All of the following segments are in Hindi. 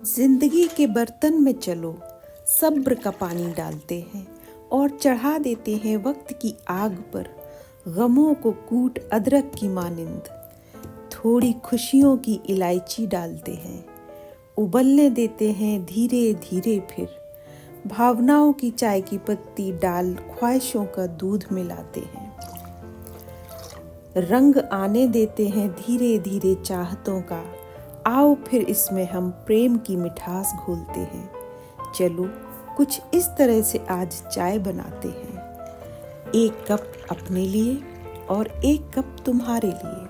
जिंदगी के बर्तन में चलो, सब्र का पानी डालते हैं और चढ़ा देते हैं वक्त की आग पर गमों को कूट अदरक की मानिंद। थोड़ी खुशियों की इलायची डालते हैं, उबलने देते हैं धीरे धीरे, फिर भावनाओं की चाय की पत्ती डाल ख्वाहिशों का दूध मिलाते हैं। रंग आने देते हैं धीरे धीरे चाहतों का, आओ फिर इसमें हम प्रेम की मिठास घोलते हैं। चलो कुछ इस तरह से आज चाय बनाते हैं, एक कप अपने लिए और एक कप तुम्हारे लिए।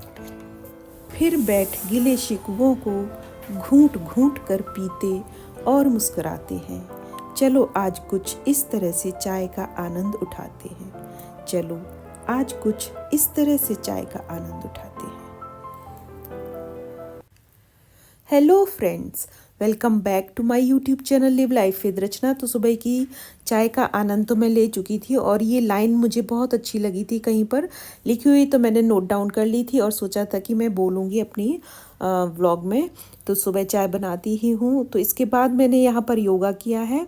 फिर बैठ गिले शिकवों को घूंट घूंट कर पीते और मुस्कुराते हैं। चलो आज कुछ इस तरह से चाय का आनंद उठाते हैं। चलो आज कुछ इस तरह से चाय का आनंद उठाते हैं। Hello friends, welcome back to my YouTube channel live life with Rachna. तो सुबह की चाय का आनंद तो मैं ले चुकी थी और ये लाइन मुझे बहुत अच्छी लगी थी, कहीं पर लिखी हुई, तो मैंने नोट डाउन कर ली थी और सोचा था कि मैं बोलूँगी अपनी व्लॉग में। तो सुबह चाय बनाती ही हूँ, तो इसके बाद मैंने यहाँ पर योगा किया है।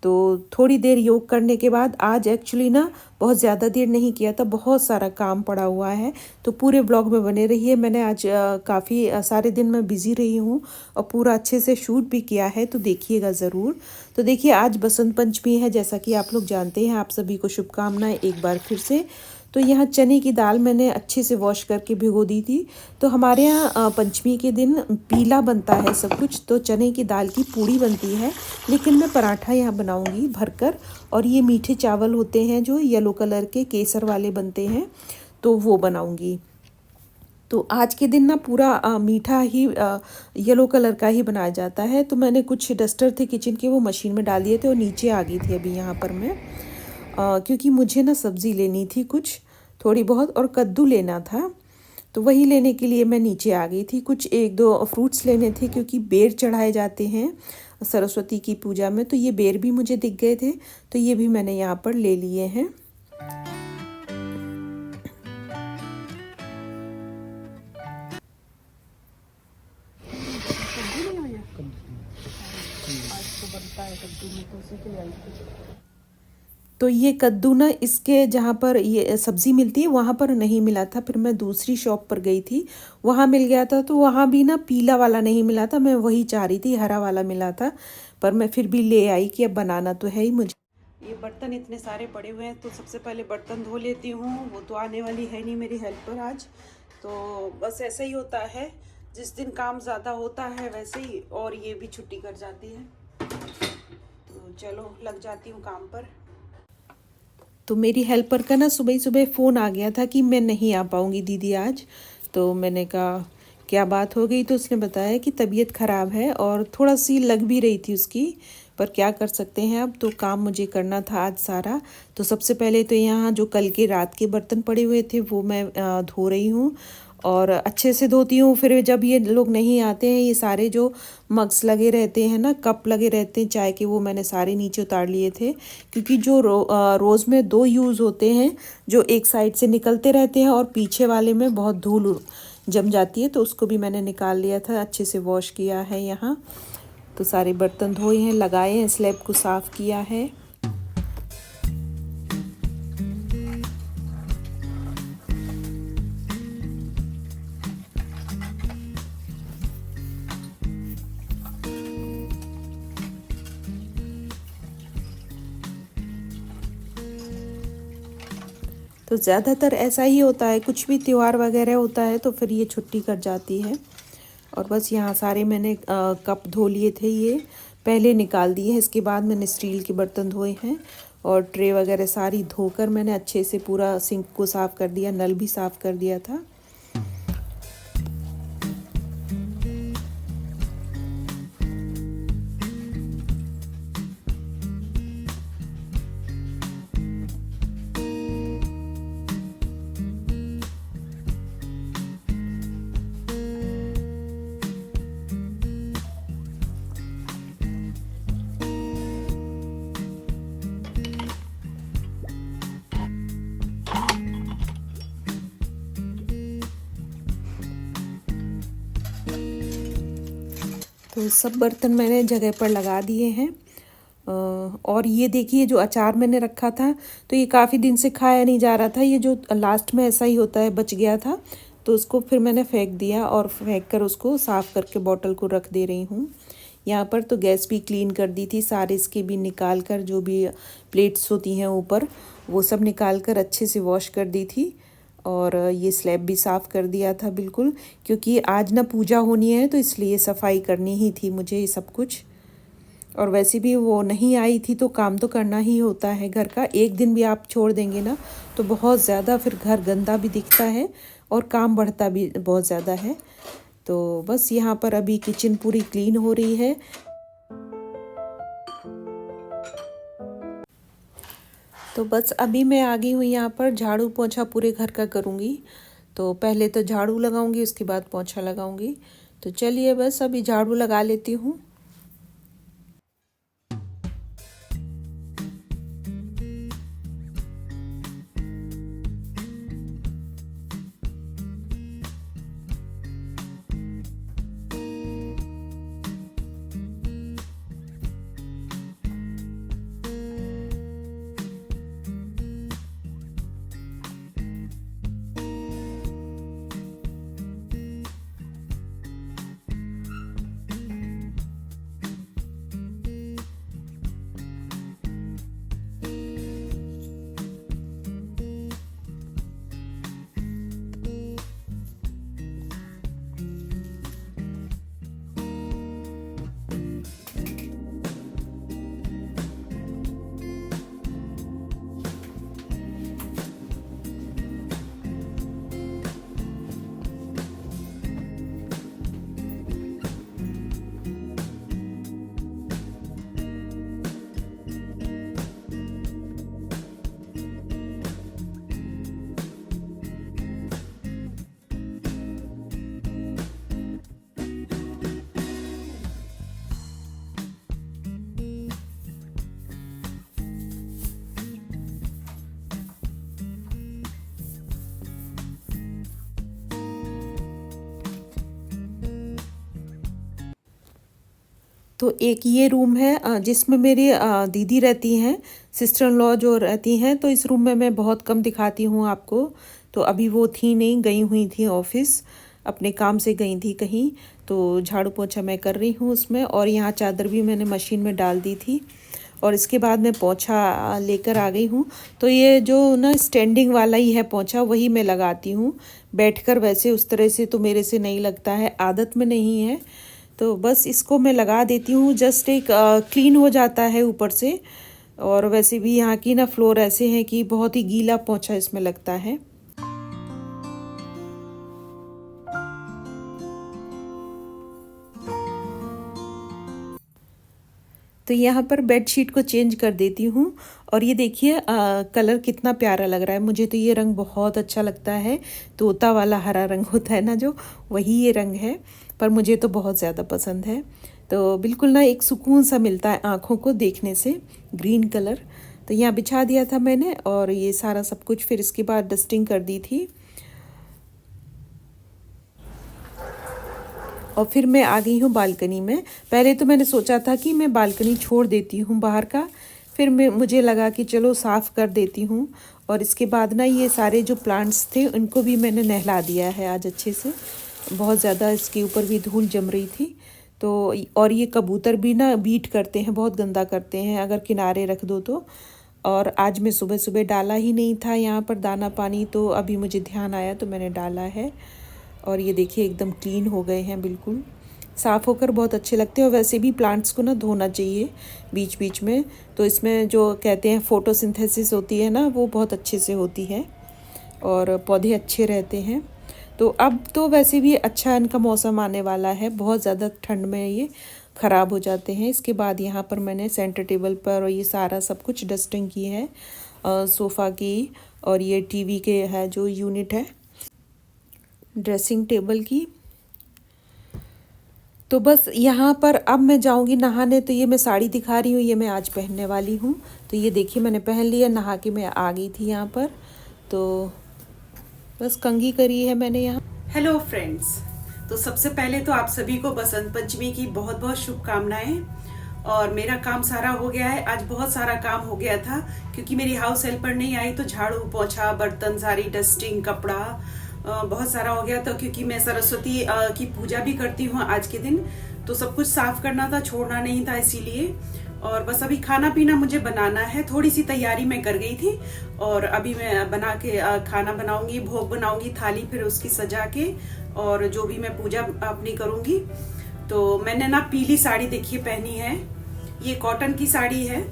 तो थोड़ी देर योग करने के बाद आज एक्चुअली ना बहुत ज़्यादा देर नहीं किया था, बहुत सारा काम पड़ा हुआ है, तो पूरे ब्लॉग में बने रहिए। मैंने आज काफ़ी सारे दिन मैं बिज़ी रही हूँ और पूरा अच्छे से शूट भी किया है, तो देखिएगा ज़रूर। तो देखिए आज बसंत पंचमी है, जैसा कि आप लोग जानते हैं। आप सभी को शुभकामनाएं एक बार फिर से। तो यहाँ चने की दाल मैंने अच्छे से वॉश करके भिगो दी थी। तो हमारे यहाँ पंचमी के दिन पीला बनता है सब कुछ, तो चने की दाल की पूड़ी बनती है, लेकिन मैं पराठा यहाँ बनाऊँगी भरकर। और ये मीठे चावल होते हैं जो येलो कलर के केसर वाले बनते हैं, तो वो बनाऊँगी। तो आज के दिन ना पूरा मीठा ही येलो कलर का ही बनाया जाता है। तो मैंने कुछ डस्टर थे किचन के, वो मशीन में डाल दिए थे और नीचे आ गई थी अभी यहाँ पर मैं, क्योंकि मुझे ना सब्ज़ी लेनी थी कुछ थोड़ी बहुत, और कद्दू लेना था, तो वही लेने के लिए मैं नीचे आ गई थी। कुछ एक दो फ्रूट्स लेने थे, क्योंकि बेर चढ़ाए जाते हैं सरस्वती की पूजा में, तो ये बेर भी मुझे दिख गए थे, तो ये भी मैंने यहाँ पर ले लिए हैं। तो ये कद्दू ना, इसके जहाँ पर ये सब्ज़ी मिलती है वहाँ पर नहीं मिला था, फिर मैं दूसरी शॉप पर गई थी, वहाँ मिल गया था। तो वहाँ भी ना पीला वाला नहीं मिला था, मैं वही चाह रही थी, हरा वाला मिला था, पर मैं फिर भी ले आई कि अब बनाना तो है ही मुझे। ये बर्तन इतने सारे पड़े हुए हैं, तो सबसे पहले बर्तन धो लेती हूँ। वो तो आने वाली है नहीं मेरी हेल्पर आज, तो बस ऐसा ही होता है, जिस दिन काम ज़्यादा होता है वैसे ही, और ये भी छुट्टी कर जाती है। तो चलो लग जाती हूँ काम पर। तो मेरी हेल्पर का ना सुबह सुबह फ़ोन आ गया था कि मैं नहीं आ पाऊँगी दीदी आज। तो मैंने कहा क्या बात हो गई, तो उसने बताया कि तबीयत ख़राब है और थोड़ा सी लग भी रही थी उसकी, पर क्या कर सकते हैं, अब तो काम मुझे करना था आज सारा। तो सबसे पहले तो यहाँ जो कल के रात के बर्तन पड़े हुए थे वो मैं धो रही हूँ और अच्छे से धोती हूँ। फिर जब ये लोग नहीं आते हैं, ये सारे जो मग्स लगे रहते हैं ना, कप लगे रहते हैं चाय के, वो मैंने सारे नीचे उतार लिए थे, क्योंकि जो रोज़ में 2 यूज़ होते हैं, जो एक साइड से निकलते रहते हैं और पीछे वाले में बहुत धूल जम जाती है, तो उसको भी मैंने निकाल लिया था, अच्छे से वॉश किया है यहाँ। तो सारे बर्तन धोए हैं, लगाए हैं, स्लैब को साफ़ किया है। तो ज़्यादातर ऐसा ही होता है, कुछ भी त्यौहार वगैरह होता है तो फिर ये छुट्टी कर जाती है। और बस यहाँ सारे मैंने कप धो लिए थे, ये पहले निकाल दिए हैं, इसके बाद मैंने स्टील के बर्तन धोए हैं। और ट्रे वगैरह सारी धोकर मैंने अच्छे से पूरा सिंक को साफ़ कर दिया, नल भी साफ़ कर दिया था। तो सब बर्तन मैंने जगह पर लगा दिए हैं। और ये देखिए जो अचार मैंने रखा था, तो ये काफ़ी दिन से खाया नहीं जा रहा था। ये जो लास्ट में ऐसा ही होता है, बच गया था तो उसको फिर मैंने फेंक दिया और फेंक कर उसको साफ़ करके बॉटल को रख दे रही हूँ। यहाँ पर तो गैस भी क्लीन कर दी थी, सारे इसके भी निकाल कर, जो भी प्लेट्स होती हैं ऊपर वो सब निकाल कर अच्छे से वॉश कर दी थी। और ये स्लैब भी साफ़ कर दिया था बिल्कुल, क्योंकि आज ना पूजा होनी है तो इसलिए सफाई करनी ही थी मुझे ये सब कुछ। और वैसे भी वो नहीं आई थी तो काम तो करना ही होता है घर का। एक दिन भी आप छोड़ देंगे ना तो बहुत ज़्यादा फिर घर गंदा भी दिखता है और काम बढ़ता भी बहुत ज़्यादा है। तो बस यहाँ पर अभी किचन पूरी क्लीन हो रही है। तो बस अभी मैं आ गई हूँ यहाँ पर, झाड़ू पोछा पूरे घर का करूँगी। तो पहले तो झाड़ू लगाऊंगी, उसके बाद पोछा लगाऊंगी। तो चलिए बस अभी झाड़ू लगा लेती हूँ। तो एक ये रूम है जिसमें मेरी दीदी रहती हैं, सिस्टर इन लॉ जो रहती हैं। तो इस रूम में मैं बहुत कम दिखाती हूँ आपको। तो अभी वो थी नहीं, गई हुई थी ऑफिस, अपने काम से गई थी कहीं। तो झाड़ू पोछा मैं कर रही हूँ उसमें। और यहाँ चादर भी मैंने मशीन में डाल दी थी और इसके बाद मैं पोछा लेकर आ गई हूँ। तो ये जो ना स्टैंडिंग वाला ही है पोछा, वही मैं लगाती हूँ। बैठकर वैसे उस तरह से तो मेरे से नहीं लगता है, आदत में नहीं है। तो बस इसको मैं लगा देती हूँ, जस्ट एक क्लीन हो जाता है ऊपर से। और वैसे भी यहाँ की ना फ्लोर ऐसे हैं कि बहुत ही गीला पोंछा इसमें लगता है। तो यहाँ पर बेडशीट को चेंज कर देती हूँ। और ये देखिए कलर कितना प्यारा लग रहा है। मुझे तो ये रंग बहुत अच्छा लगता है, तोता वाला हरा रंग होता है ना जो, वही ये रंग है। पर मुझे तो बहुत ज़्यादा पसंद है। तो बिल्कुल ना एक सुकून सा मिलता है आँखों को देखने से, ग्रीन कलर। तो यहाँ बिछा दिया था मैंने और ये सारा सब कुछ फिर इसके बाद डस्टिंग कर दी थी। और फिर मैं आ गई हूँ बालकनी में। पहले तो मैंने सोचा था कि मैं बालकनी छोड़ देती हूँ बाहर का, फिर मुझे लगा कि चलो साफ़ कर देती हूँ। और इसके बाद ना ये सारे जो प्लांट्स थे उनको भी मैंने नहला दिया है आज अच्छे से। बहुत ज़्यादा इसके ऊपर भी धूल जम रही थी। तो और ये कबूतर भी ना बीट करते हैं, बहुत गंदा करते हैं अगर किनारे रख दो तो। और आज मैं सुबह सुबह डाला ही नहीं था यहाँ पर दाना पानी, तो अभी मुझे ध्यान आया तो मैंने डाला है। और ये देखिए एकदम क्लीन हो गए हैं, बिल्कुल साफ़ होकर बहुत अच्छे लगते हैं। और वैसे भी प्लांट्स को ना धोना चाहिए बीच बीच में। तो इसमें जो कहते हैं फोटोसिंथेसिस होती है ना, वो बहुत अच्छे से होती है और पौधे अच्छे रहते हैं। तो अब तो वैसे भी अच्छा इनका मौसम आने वाला है, बहुत ज़्यादा ठंड में ये ख़राब हो जाते हैं। इसके बाद यहाँ पर मैंने सेंटर टेबल पर और ये सारा सब कुछ डस्टिंग की है, सोफ़ा की, और ये टीवी के है जो यूनिट है, ड्रेसिंग टेबल की। तो बस यहाँ पर अब मैं जाऊँगी नहाने। तो ये मैं साड़ी दिखा रही हूँ, ये मैं आज पहनने वाली हूँ। तो ये देखिए मैंने पहन लिया, नहा के मैं आ गई थी यहाँ पर। तो बस कंघी करी है मैंने यहाँ। हेलो फ्रेंड्स, तो सबसे पहले तो आप सभी को बसंत पंचमी की बहुत बहुत शुभकामनाएं। और मेरा काम सारा हो गया है, आज बहुत सारा काम हो गया था क्योंकि मेरी हाउस हेल्पर नहीं आई, तो झाड़ू पोछा बर्तन सारी डस्टिंग कपड़ा बहुत सारा हो गया। तो क्योंकि मैं सरस्वती की पूजा भी करती हूँ आज के दिन, तो सब कुछ साफ करना था, छोड़ना नहीं था, इसीलिए। और बस अभी खाना पीना मुझे बनाना है, थोड़ी सी तैयारी मैं कर गई थी और अभी मैं बना के खाना बनाऊंगी, भोग बनाऊंगी, थाली फिर उसकी सजा के और जो भी मैं पूजा अपनी करूंगी। तो मैंने ना पीली साड़ी देखिए पहनी है, ये कॉटन की साड़ी है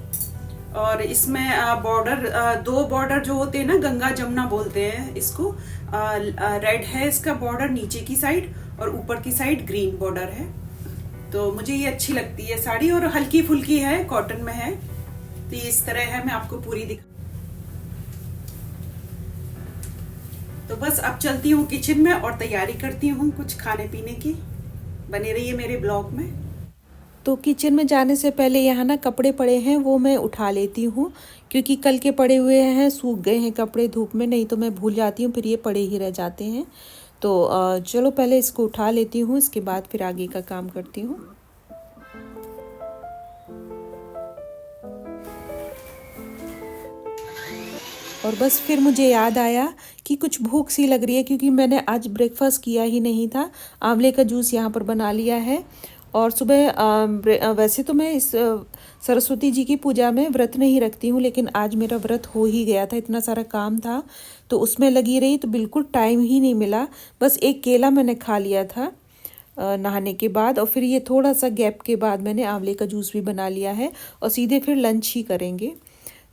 और इसमें बॉर्डर, दो बॉर्डर जो होते हैं ना, गंगा जमुना बोलते हैं इसको, रेड है इसका बॉर्डर नीचे की साइड और ऊपर की साइड ग्रीन बॉर्डर है। तो मुझे ये अच्छी लगती है साड़ी और हल्की फुल्की है, कॉटन में है। तो ये इस तरह है, मैं आपको पूरी दिखा। तो बस अब चलती हूँ किचन में और तैयारी करती हूँ कुछ खाने पीने की। बने रहिए मेरे ब्लॉग में। तो किचन में जाने से पहले यहाँ ना कपड़े पड़े हैं, वो मैं उठा लेती हूँ क्योंकि कल के पड़े हुए हैं, सूख गए हैं कपड़े धूप में, नहीं तो मैं भूल जाती हूँ, फिर ये पड़े ही रह जाते हैं। तो चलो पहले इसको उठा लेती हूँ, इसके बाद फिर आगे का काम करती हूँ। और बस फिर मुझे याद आया कि कुछ भूख सी लग रही है क्योंकि मैंने आज ब्रेकफास्ट किया ही नहीं था। आंवले का जूस यहाँ पर बना लिया है और सुबह वैसे तो मैं इस सरस्वती जी की पूजा में व्रत नहीं रखती हूँ, लेकिन आज मेरा व्रत हो ही गया था, इतना सारा काम था तो उसमें लगी रही, तो बिल्कुल टाइम ही नहीं मिला। बस एक केला मैंने खा लिया था नहाने के बाद और फिर ये थोड़ा सा गैप के बाद मैंने आंवले का जूस भी बना लिया है और सीधे फिर लंच ही करेंगे।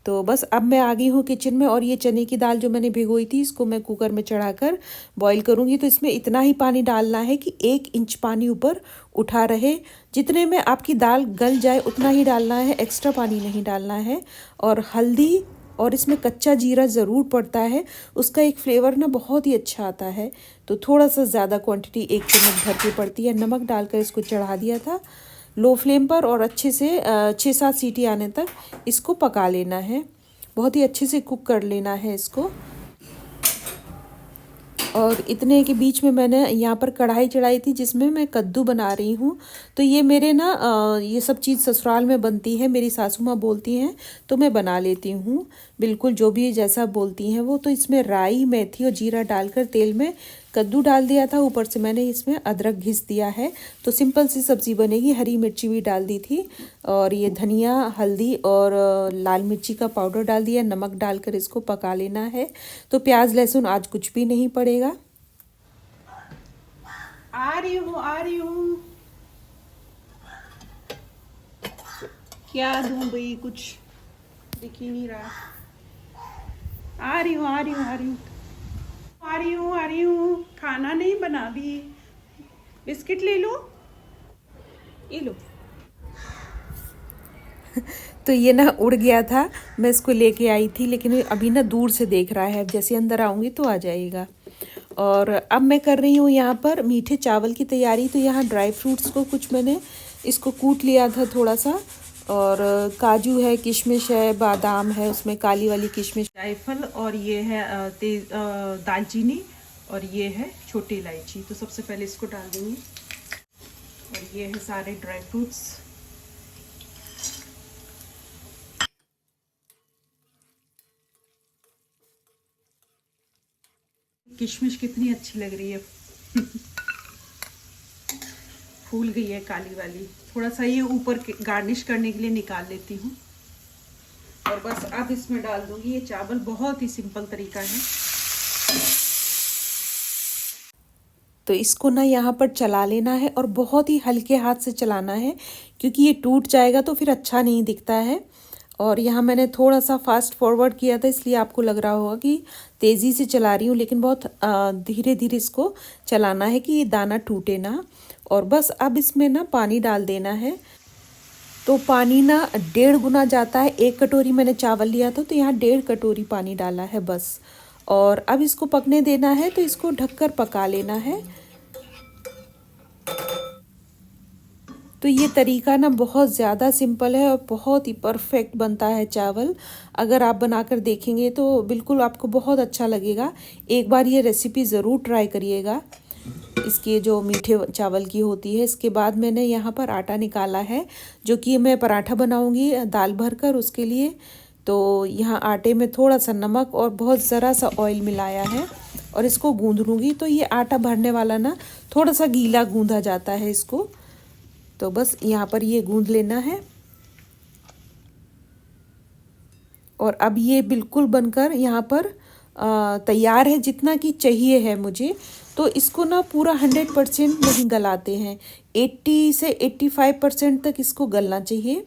तो बस अब मैं आ गई हूँ किचन में और ये चने की दाल जो मैंने भिगोई थी इसको मैं कुकर में चढ़ाकर बॉईल करूँगी। तो इसमें इतना ही पानी डालना है कि 1 इंच पानी ऊपर उठा रहे, जितने में आपकी दाल गल जाए उतना ही डालना है, एक्स्ट्रा पानी नहीं डालना है। और हल्दी और इसमें कच्चा जीरा ज़रूर पड़ता है, उसका एक फ्लेवर ना बहुत ही अच्छा आता है। तो थोड़ा सा ज़्यादा क्वांटिटी 1 चम्मच भर के पड़ती है। नमक डालकर इसको चढ़ा दिया था लो फ्लेम पर और अच्छे से 6-7 सीटी आने तक इसको पका लेना है, बहुत ही अच्छे से कुक कर लेना है इसको। और इतने के बीच में मैंने यहाँ पर कढ़ाई चढ़ाई थी जिसमें मैं कद्दू बना रही हूँ। तो ये मेरे ना ये सब चीज़ ससुराल में बनती है, मेरी सासू माँ बोलती हैं तो मैं बना लेती हूँ, बिल्कुल जो भी जैसा बोलती हैं वो। तो इसमें राई मेथी और जीरा डालकर तेल में कद्दू डाल दिया था, ऊपर से मैंने इसमें अदरक घिस दिया है। तो सिंपल सी सब्ज़ी बनेगी, हरी मिर्ची भी डाल दी थी और ये धनिया हल्दी और लाल मिर्ची का पाउडर डाल दिया, नमक डालकर इसको पका लेना है। तो प्याज लहसुन आज कुछ भी नहीं पड़ेगा। आ रही हूँ। क्या दूँ भाई, कुछ दिख ही नहीं रहा। आ रही हूँ। खाना नहीं बना भी, बिस्किट ले लो, ये लो। तो ये ना उड़ गया था, मैं इसको लेके आई थी, लेकिन अभी ना दूर से देख रहा है, जैसे अंदर आऊँगी तो आ जाएगा। और अब मैं कर रही हूँ यहाँ पर मीठे चावल की तैयारी। तो यहाँ ड्राई फ्रूट्स को कुछ मैंने इसको कूट लिया था थोड़ा सा, और काजू है, किशमिश है, बादाम है, उसमें काली वाली किशमिश, जायफल, और ये है दालचीनी, और ये है छोटी इलायची। तो सबसे पहले इसको डाल देंगे और ये है सारे ड्राई फ्रूट्स। किशमिश कितनी अच्छी लग रही है फूल गई है काली वाली। थोड़ा सा ये ऊपर गार्निश करने के लिए निकाल लेती हूँ और बस अब इसमें डाल दूंगी ये चावल। बहुत ही सिंपल तरीका है। तो इसको ना यहाँ पर चला लेना है और बहुत ही हल्के हाथ से चलाना है क्योंकि ये टूट जाएगा तो फिर अच्छा नहीं दिखता है। और यहाँ मैंने थोड़ा सा फास्ट फॉरवर्ड किया था, इसलिए आपको लग रहा होगा कि तेज़ी से चला रही हूँ, लेकिन बहुत धीरे धीरे इसको चलाना है कि ये दाना टूटे ना। और बस अब इसमें ना पानी डाल देना है। तो पानी ना 1.5 गुना जाता है। 1 कटोरी मैंने चावल लिया था तो यहाँ 1.5 कटोरी पानी डाला है बस। और अब इसको पकने देना है, तो इसको ढककर पका लेना है। तो ये तरीका ना बहुत ज़्यादा सिंपल है और बहुत ही परफेक्ट बनता है चावल। अगर आप बनाकर देखेंगे तो बिल्कुल आपको बहुत अच्छा लगेगा। एक बार ये रेसिपी ज़रूर ट्राई करिएगा। इसकी जो मीठे चावल की होती है। इसके बाद मैंने यहाँ पर आटा निकाला है, जो कि मैं पराठा बनाऊँगी दाल भर कर उसके लिए। तो यहाँ आटे में थोड़ा सा नमक और बहुत ज़रा सा ऑयल मिलाया है और इसको गूँध लूँगी। तो ये आटा भरने वाला ना थोड़ा सा गीला गूँधा जाता है इसको, तो बस यहाँ पर ये गूँध लेना है। और अब ये बिल्कुल बनकर यहाँ पर तैयार है, जितना कि चाहिए है मुझे। तो इसको ना पूरा 100% नहीं गलाते हैं, 80 से 85% तक इसको गलना चाहिए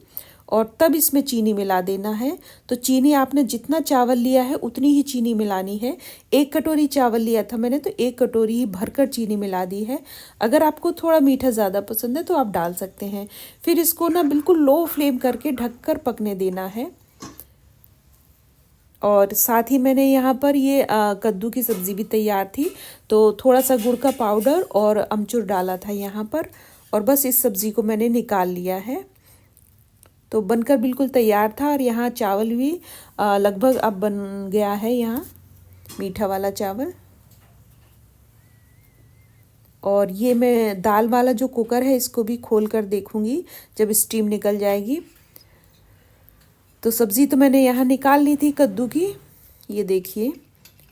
और तब इसमें चीनी मिला देना है। तो चीनी आपने जितना चावल लिया है उतनी ही चीनी मिलानी है। 1 कटोरी चावल लिया था मैंने, तो 1 कटोरी ही भरकर चीनी मिला दी है। अगर आपको थोड़ा मीठा ज़्यादा पसंद है तो आप डाल सकते हैं। फिर इसको ना बिल्कुल लो फ्लेम करके ढककर पकने देना है। और साथ ही मैंने यहाँ पर ये कद्दू की सब्ज़ी भी तैयार थी, तो थोड़ा सा गुड़ का पाउडर और अमचूर डाला था यहाँ पर, और बस इस सब्ज़ी को मैंने निकाल लिया है। तो बनकर बिल्कुल तैयार था। और यहाँ चावल भी लगभग अब बन गया है, यहाँ मीठा वाला चावल। और ये मैं दाल वाला जो कुकर है इसको भी खोल कर देखूँगी जब स्टीम निकल जाएगी। तो सब्ज़ी तो मैंने यहाँ निकाल ली थी कद्दू की, ये देखिए।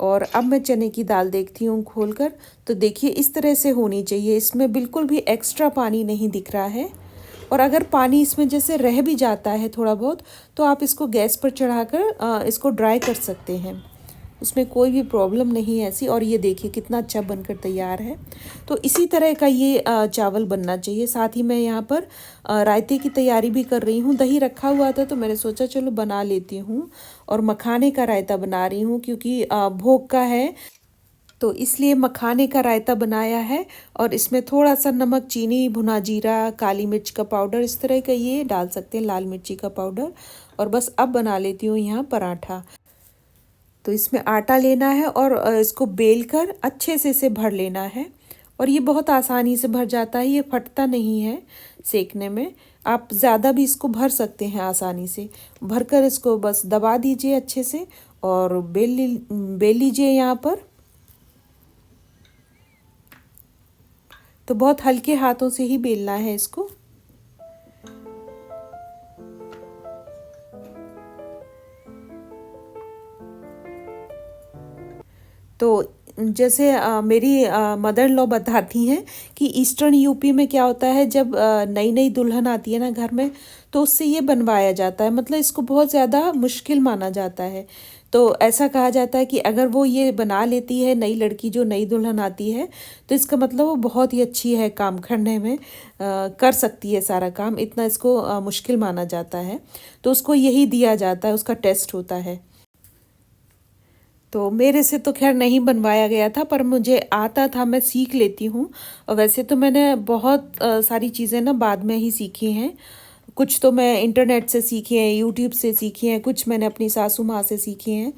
और अब मैं चने की दाल देखती हूँ खोलकर, तो देखिए इस तरह से होनी चाहिए। इसमें बिल्कुल भी एक्स्ट्रा पानी नहीं दिख रहा है। और अगर पानी इसमें जैसे रह भी जाता है थोड़ा बहुत, तो आप इसको गैस पर चढ़ाकर इसको ड्राई कर सकते हैं, उसमें कोई भी प्रॉब्लम नहीं है ऐसी। और ये देखिए कितना अच्छा बनकर तैयार है। तो इसी तरह का ये चावल बनना चाहिए। साथ ही मैं यहाँ पर रायते की तैयारी भी कर रही हूँ। दही रखा हुआ था तो मैंने सोचा चलो बना लेती हूँ। और मखाने का रायता बना रही हूँ क्योंकि भोग का है, तो इसलिए मखाने का रायता बनाया है। और इसमें थोड़ा सा नमक, चीनी, भुना जीरा, काली मिर्च का पाउडर, इस तरह का ये डाल सकते हैं, लाल मिर्ची का पाउडर। और बस अब बना लेती हूँ यहाँ पराठा। तो इसमें आटा लेना है और इसको बेल कर अच्छे से इसे भर लेना है। और ये बहुत आसानी से भर जाता है, ये फटता नहीं है सेकने में। आप ज़्यादा भी इसको भर सकते हैं आसानी से। भरकर इसको बस दबा दीजिए अच्छे से और बेल लीजिए यहाँ पर। तो बहुत हल्के हाथों से ही बेलना है इसको। तो जैसे मेरी मदर लॉ बताती हैं कि ईस्टर्न यूपी में क्या होता है, जब नई नई दुल्हन आती है ना घर में, तो उससे ये बनवाया जाता है। मतलब इसको बहुत ज़्यादा मुश्किल माना जाता है। तो ऐसा कहा जाता है कि अगर वो ये बना लेती है नई लड़की, जो नई दुल्हन आती है, तो इसका मतलब वो बहुत ही अच्छी है काम करने में, कर सकती है सारा काम, इतना इसको मुश्किल माना जाता है। तो उसको यही दिया जाता है, उसका टेस्ट होता है। तो मेरे से तो खैर नहीं बनवाया गया था, पर मुझे आता था, मैं सीख लेती हूँ। और वैसे तो मैंने बहुत सारी चीज़ें ना बाद में ही सीखी हैं। कुछ तो मैं इंटरनेट से सीखी हैं, यूट्यूब से सीखी हैं, कुछ मैंने अपनी सासू माँ से सीखी हैं।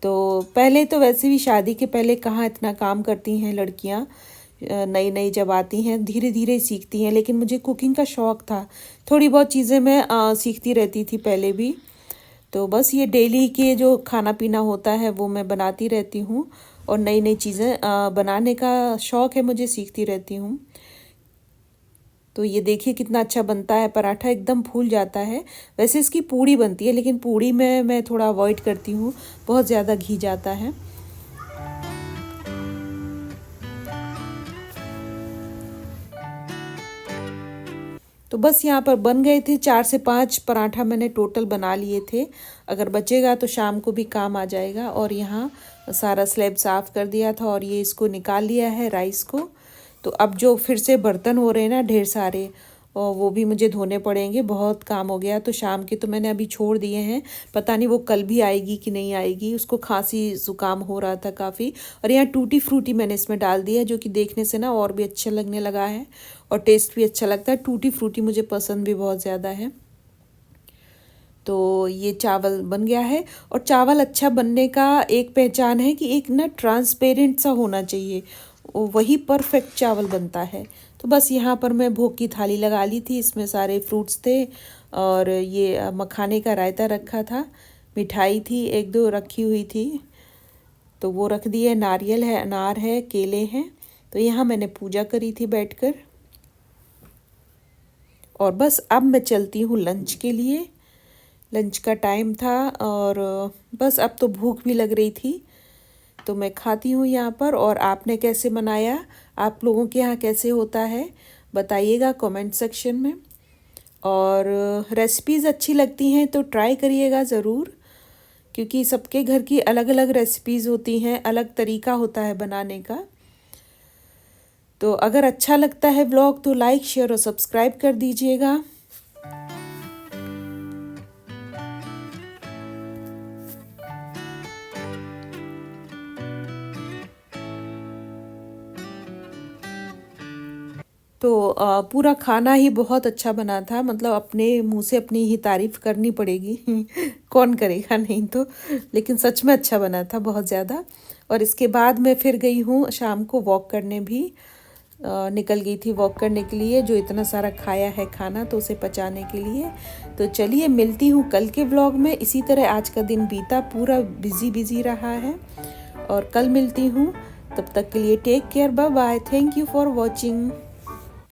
तो पहले तो वैसे भी शादी के पहले कहाँ इतना काम करती हैं लड़कियाँ, नई नई जब आती हैं धीरे धीरे सीखती हैं। लेकिन मुझे कुकिंग का शौक़ था, थोड़ी बहुत चीज़ें मैं सीखती रहती थी पहले भी। तो बस ये डेली के जो खाना पीना होता है वो मैं बनाती रहती हूँ। और नई नई चीज़ें बनाने का शौक़ है मुझे, सीखती रहती हूँ। तो ये देखिए कितना अच्छा बनता है पराठा, एकदम फूल जाता है। वैसे इसकी पूड़ी बनती है, लेकिन पूड़ी में मैं थोड़ा अवॉइड करती हूँ, बहुत ज़्यादा घी जाता है। तो बस यहाँ पर बन गए थे 4 से 5 पराठा, मैंने टोटल बना लिए थे। अगर बचेगा तो शाम को भी काम आ जाएगा। और यहाँ सारा स्लैब साफ़ कर दिया था और ये इसको निकाल लिया है राइस को। तो अब जो फिर से बर्तन हो रहे हैं ना ढेर सारे, और वो भी मुझे धोने पड़ेंगे, बहुत काम हो गया। तो शाम के तो मैंने अभी छोड़ दिए हैं, पता नहीं वो कल भी आएगी कि नहीं आएगी। उसको खांसी ज़ुकाम हो रहा था काफ़ी। और यहाँ टूटी फ्रूटी मैंने इसमें डाल दिया, जो कि देखने से ना और भी अच्छा लगने लगा है और टेस्ट भी अच्छा लगता है। टूटी फ्रूटी मुझे पसंद भी बहुत ज़्यादा है। तो ये चावल बन गया है। और चावल अच्छा बनने का एक पहचान है कि एक ना ट्रांसपेरेंट सा होना चाहिए, वही परफेक्ट चावल बनता है। तो बस यहाँ पर मैं भोग की थाली लगा ली थी, इसमें सारे फ्रूट्स थे और ये मखाने का रायता रखा था, मिठाई थी एक दो रखी हुई थी, तो वो रख दिए। नारियल है, अनार है, केले हैं, तो यहाँ मैंने पूजा करी थी बैठकर। और बस अब मैं चलती हूँ लंच के लिए। लंच का टाइम था और बस अब तो भूख भी लग रही थी, तो मैं खाती हूँ यहाँ पर। और आपने कैसे मनाया, आप लोगों के यहाँ कैसे होता है, बताइएगा कमेंट सेक्शन में। और रेसिपीज़ अच्छी लगती हैं तो ट्राई करिएगा ज़रूर, क्योंकि सबके घर की अलग अलग रेसिपीज़ होती हैं, अलग तरीका होता है बनाने का। तो अगर अच्छा लगता है व्लॉग तो लाइक शेयर और सब्सक्राइब कर दीजिएगा। तो पूरा खाना ही बहुत अच्छा बना था, मतलब अपने मुंह से अपनी ही तारीफ़ करनी पड़ेगी कौन करेगा, नहीं तो। लेकिन सच में अच्छा बना था बहुत ज़्यादा। और इसके बाद मैं फिर गई हूँ शाम को वॉक करने भी, निकल गई थी वॉक करने के लिए, जो इतना सारा खाया है खाना तो उसे पचाने के लिए। तो चलिए मिलती हूँ कल के व्लॉग में। इसी तरह आज का दिन बीता, पूरा बिजी बिजी रहा है, और कल मिलती हूँ। तब तक के लिए take care, bye bye, thank you for watching.